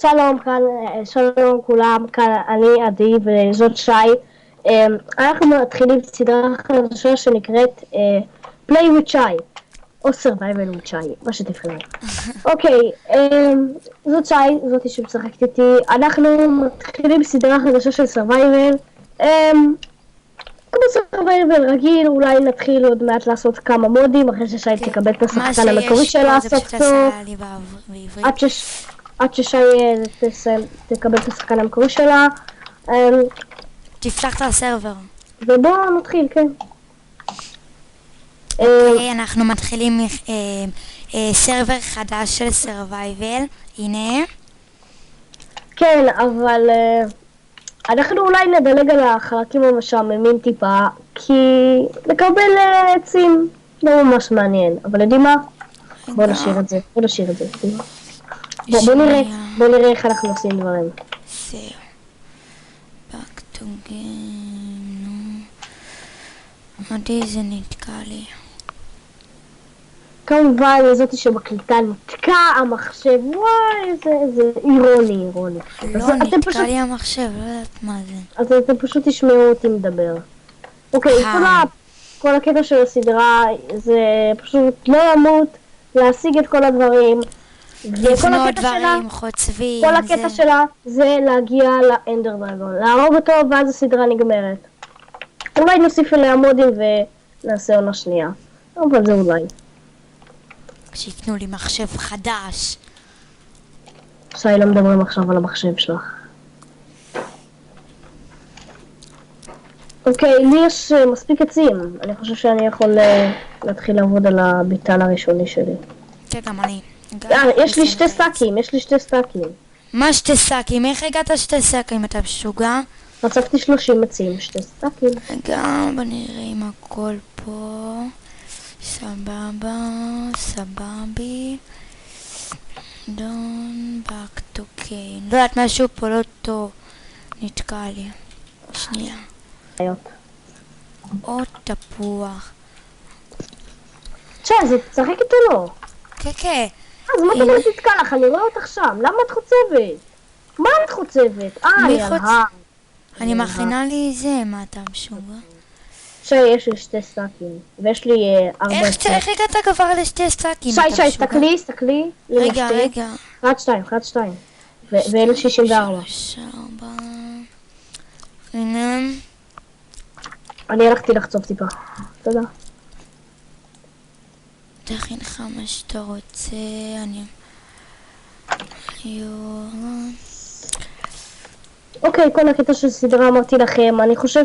שלום, כאן, שלום כולם, כאן אני עדי וזאת שי. אנחנו מתחילים סדרה חדשה שנקראת Play with שי, או Survival with שי, מה שתבחרו. אוקיי, זאת שי, זאתי שמשחקת איתי. אנחנו מתחילים סדרה חדשה של Survival. כמו Survival רגיל, אולי נתחיל עוד מעט לעשות כמה מודים, אחרי ששי תקבל את השחקן המקורי שלה סוף סוף. עד ששי תקבל את השחקן המקורי שלה. תפתח את הסרבר. ובואו נתחיל, כן. אנחנו מתחילים סרבר חדש של Survival. הנה. כן, אבל אנחנו אולי נדלג על החלקים המשעממים טיפה, כי לקבל עצים לא ממש מעניין. אבל יודעים מה? בואו נשאיר את זה. בוא נראה איך אנחנו עושים דברים. זהו. back to game. עדי זה נתקע לי. כמובן, זאתי שבקליטה נתקע המחשב. וואי, זה אירוני. לא, נתקע לי המחשב, לא יודעת מה זה. אז אתם פשוט תשמעו אותי מדבר. אוקיי, כל הקטע של הסדרה זה פשוט לא למות, להשיג את כל הדברים. לבנות דברים, חוצבים. כל הקטע שלה זה להגיע לאנדר דרגון, להרוג אותו ואז הסדרה נגמרת. אולי נוסיף אליה מודים ונעשה עונה שנייה, אבל זה אולי. שיתנו לי מחשב חדש. שי, לא מדברים עכשיו על המחשב שלך. אוקיי, לי יש מספיק עצים. אני חושב שאני יכול להתחיל לעבוד על הביטל הראשוני שלי. כן, גם אני. יש לי שתי סטאקים. מה שתי סטאקים? איך הגעת שתי סטאקים? אתה משוגע? מצבתי 30 עצים, שתי סטאקים. גם בנראה עם הכל פה. סבבי. דון back to game. לא יודעת, משהו פה לא טוב. נתקע לי. שנייה. עוד תפוח. זה תשחק איתו לא. כן. אז מה אתה אומרת תתקע לך? אני רואה אותך שם. למה את חוצבת? מה את חוצבת? אני מכינה לי זה, מה אתה משוגע? יש לי שתי סטאקים, ויש לי 4 סטאקים. איך הגעת כבר לשתי סטאקים? שי, תסתכלי. רגע. 1, 2. ואלה 64. הנה. אני הלכתי לחצוב טיפה. תודה. תכין לך מה שאתה רוצה, אוקיי, כל הקטע של סדרה אמרתי לכם, אני חושב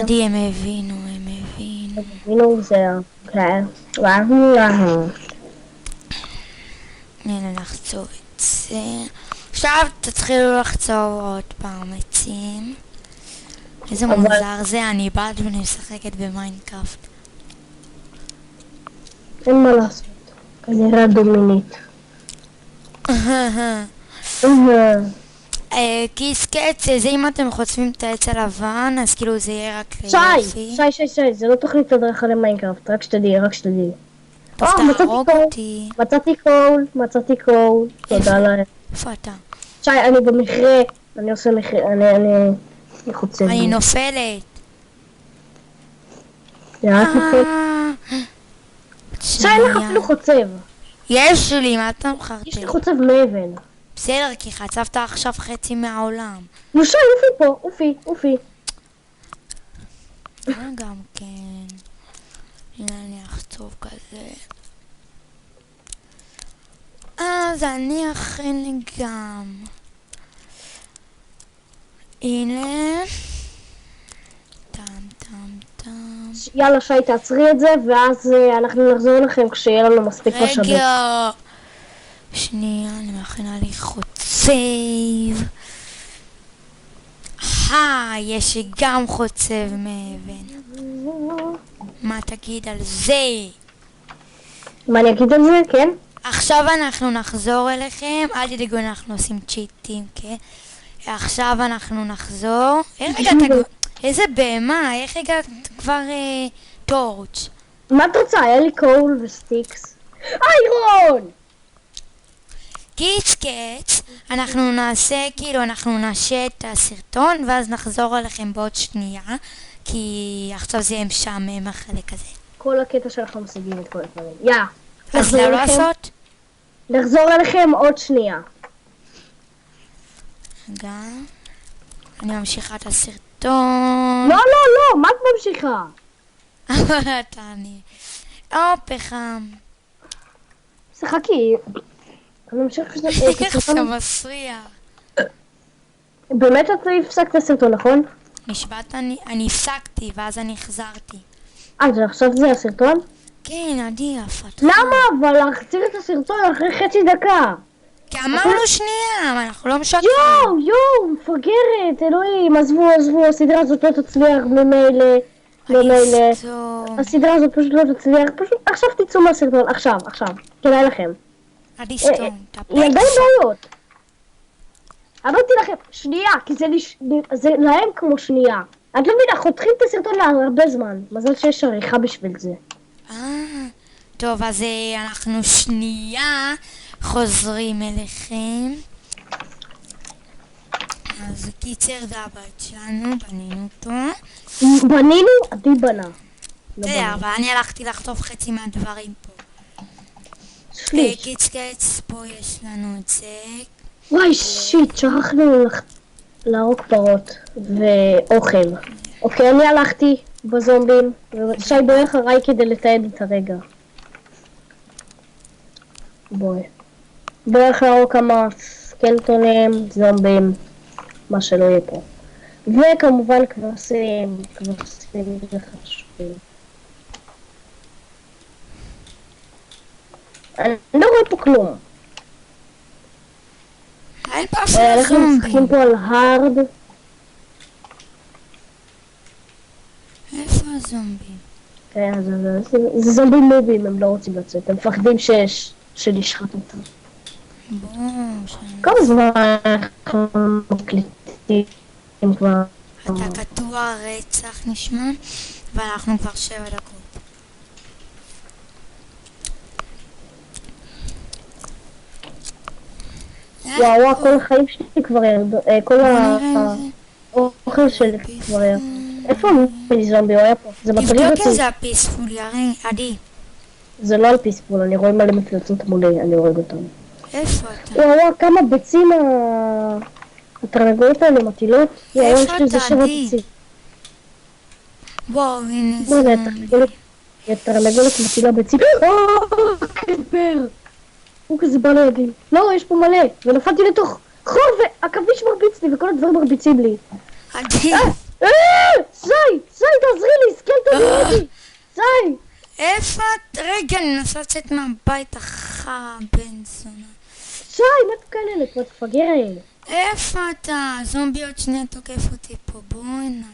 עדי, הם הבינו. זה, כן. הנה לחצוב את זה. עכשיו תתחילו לחצוב עוד פעם עצים. איזה מוזר זה, אני בת ואני משחקת במיינקראפט. אין מה לעשות, כנראה דומינית. כיס קץ, זה אם אתם חוצבים את העץ הלבן, אז כאילו זה יהיה רק יופי. שי, זה לא תוכנית הדרכה למיינקראפט, רק שתדעי. תהרוג אותי. מצאתי קול, תודה להם. איפה אתה? שי, אני במכרה, אני עושה מכרה, אני חוצב. אני נופלת. שי, אין לך אפילו חוצב. יש לי, מה אתה מחרטט? יש לי חוצב מאבן. בסדר, כי חצבת עכשיו חצי מהעולם. נו שי, אופי. גם כן. הנה אני אחצוב כזה. אז אני אכן גם. הנה. יאללה שי, תעצרי את זה, ואז אנחנו נחזור לכם כשיהיה לנו מספיק משאבים. רגע. שנייה, אני מכינה לי חוצב. יש לי גם חוצב מאבן. מה תגיד על זה? מה אני אגיד על זה? כן? עכשיו אנחנו נחזור אליכם. אל תדאגו, אנחנו עושים צ'יטים, כן? עכשיו אנחנו נחזור. איזה בהמה, איך הגעת כבר טורץ'? מה את רוצה? היה לי קול וסטיקס. איירון! קיץ, אנחנו נעשה, כאילו, אנחנו נעשה את הסרטון, ואז נחזור אליכם בעוד שנייה, כי עכשיו זה יהיה משעמם החלק הזה. כל הקטע שאנחנו משיגים את כל הדברים. יא! אז לא לעשות? נחזור אליכם עוד שנייה. רגע, אני ממשיכה את הסרטון. לא, לא, לא, מה את ממשיכה? תעני. פחם. שחקי. אני ממשיך איך אתה מסריח. באמת אתה הפסקת הסרטון, נכון? נשבעת, אני הפסקתי, ואז אני החזרתי. אז עכשיו זה הסרטון? כן, עדי, הפתחה. למה? אבל להחזיר את הסרטון אחרי חצי דקה. כי אמרנו שנייה, אנחנו לא משקרים. יואו, מפגרת, אלוהים, עזבו, הסדרה הזאת לא תצליח ממילא. הסדרה הזאת פשוט לא תצליח, פשוט עכשיו תצאו מהסרטון, עכשיו, כדאי לכם. עדי סתום, תפק. היא עדיין בעיות. אמרתי לכם, שנייה, כי זה להם כמו שנייה. את לא מבינה, חותכים את הסרטון להרבה זמן, מזל שיש עריכה בשביל זה. טוב, אז אנחנו שנייה חוזרים אליכם. אז קיצר זה הבית שלנו, בנינו אותו. בנינו? עדי בנה. בסדר, אבל אני הלכתי לחטוף חצי מהדברים פה. קיץ, פה יש לנו את זה. וואי, שיט, שכחנו להרוג פרות ואוכל. אוקיי, אני הלכתי בזומבים, ושי בוא אחריי כדי לתעד את הרגע. בואי להרוג כמה סקלטונים, זומבים, מה שלא יהיה פה. וכמובן כבשים זה חשוב. אני לא רואה פה כלום. אין פה אפילו אנחנו משחקים פה על הארד. איפה הזומבים? כן, זה זומבים מובים, הם לא רוצים לצאת, הם מפחדים שנשחט אותם. כמה זמן אנחנו מקליטים כבר? אתה קטוע רצח נשמע, ואנחנו כבר 7 דקות. וואו, כל החיים שלי כבר ירדו, כל האוכל שלי כבר ירדו. איפה המיני זומבי? הוא היה פה. זה מטריד אותי. תבדוק איזה הפיספול, ירי, עדי. זה לא על פיספול, אני רואה מלא מפלצות מולי, אני הורג אותם. איפה אתה? וואו, כמה ביצים התרנגולות האלה מטילות. איפה אתה, עדי? וואו, הנה זה... התרנגולת מטילה ביצים. כבר! הוא כזה בא לידי. לא, יש פה מלא. ונפלתי לתוך חור והכביש מרביץ לי וכל הדברים מרביצים לי. עדי! זי, תעזרי לי, סקלטון לידי. זי! איפה את? רגע, אני מנסה לצאת מהבית החרא בן זונה. זי, מה את מקללת? מה תפגרת? איפה אתה? זומבי עוד שנייה תוקף אותי פה, בואי הנה.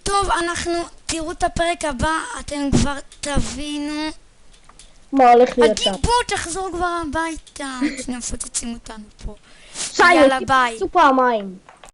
טוב, אנחנו, תראו את הפרק הבא, אתם כבר תבינו. מה הולך להיות שם? עדי, בוא, תחזור כבר הביתה. שנייה, מפוצצים אותנו פה. שי, יאללה, ביי. תפסו פעמיים.